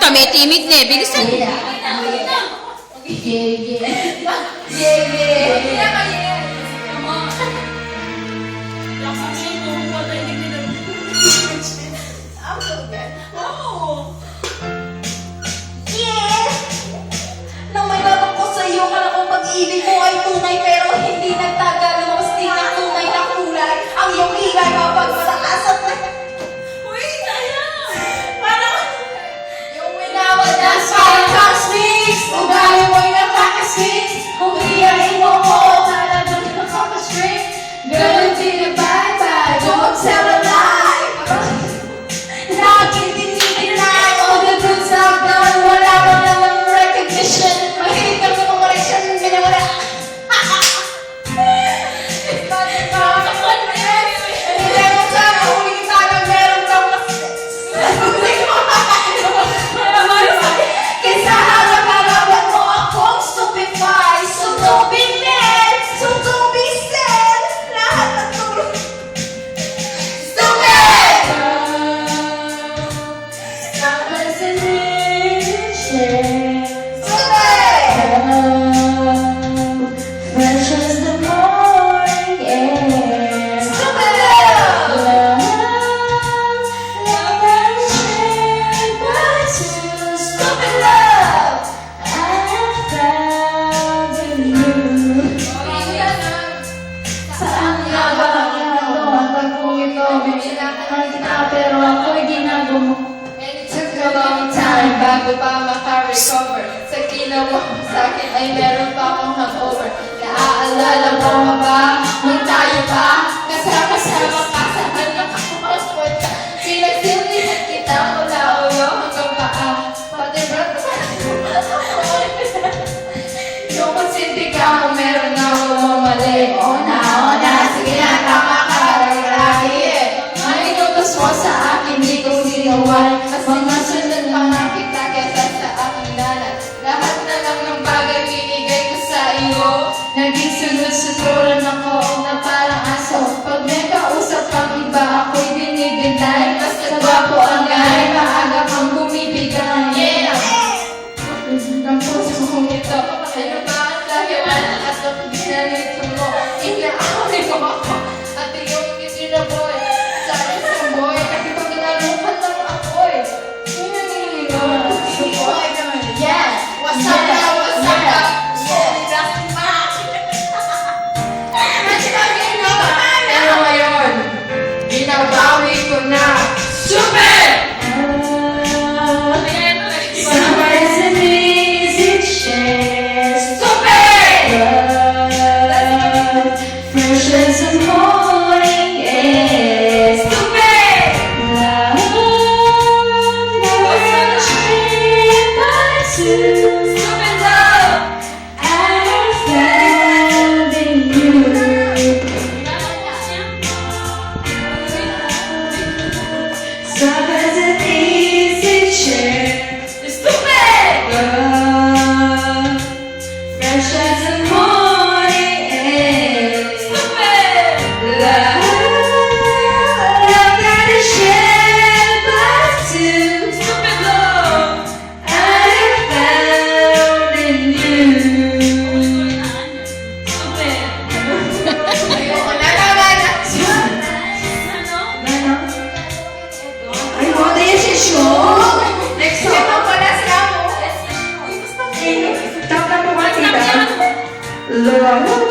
kami, timid na eh. Bilisan. Nang may babang ko sa'yo, kala kong pag-ibig mo ay tunay pero hindi nagtagal. Lumabas din ang tunay na kulay. Ang iyong higay mapagmataas at yung winawadas parang cosmics. Ugali mo'y napaka-sweet. Humiyain mo ko, talagang nakaka-string. Girl, hindi na bye-bye, don't tell a lie. Laging dinideny all the goods I've done. Wala ka namang recognition. Mahilig kami ng correction, binawala. It's not about the confidence. Hindi mo siya mahuli kita na meron kang kaysa harap-harapan mo akong stupefy. So don't be mad, so don't be sad. Lahat ng tulog stupid! Fresh as the morning air. Stupid! Love that is shared by two. Stupid love! I have found in you. Saan nga ba ang ginagawa? Ang tagpong ito, binilatan kita pero ako'y ginagawa. And it took a long time bago pa maka-recover. Sa ginawa mo sa'kin ay meron pa akong hangover. Naaalala mo pa ba? Nung tayo pa kasama ka sa anak ako. Pinagsilbihan kita mula ulo hanggang paa. Pati brad yung magsinti ka kung meron akong mali. O na, sige na, tama ka. Lagi may inutos mo sa akin, di ko ginawa. Mas mga sunod pa na kita kesa sa aking nanay. Lahat na lang ng bagay binigay ko sa iyo. Naging sunod-sunuran ako na parang aso. Pag may kausap kang iba, ako'y binibintay. Basta gwapo ang gay, maaga kang bumibigay. Yeah! Ang puso kong ito, ano ba ang dahilan at ang ginanito mo? Inaamin mo ako at iyong itinaboy sa isang boy. Kasi pag nalupan lang ako'y yes! What's up now? What's up now? Pero ngayon, binabawi ko na. Super! Somebody's an easy share. Super! Love, fresh as the morning air. Super! Love that is shared by two. Super love! I have found in you. Somebody's an easy share. Stupid! Love, fresh as the morning air. Stupid! Love that is shared by two. Stupid love! I have found in you. Stupid! Ayoko na naman! Ay, mo tayo si Show. Next time ako na sila mo. Tapos po ba sila? Love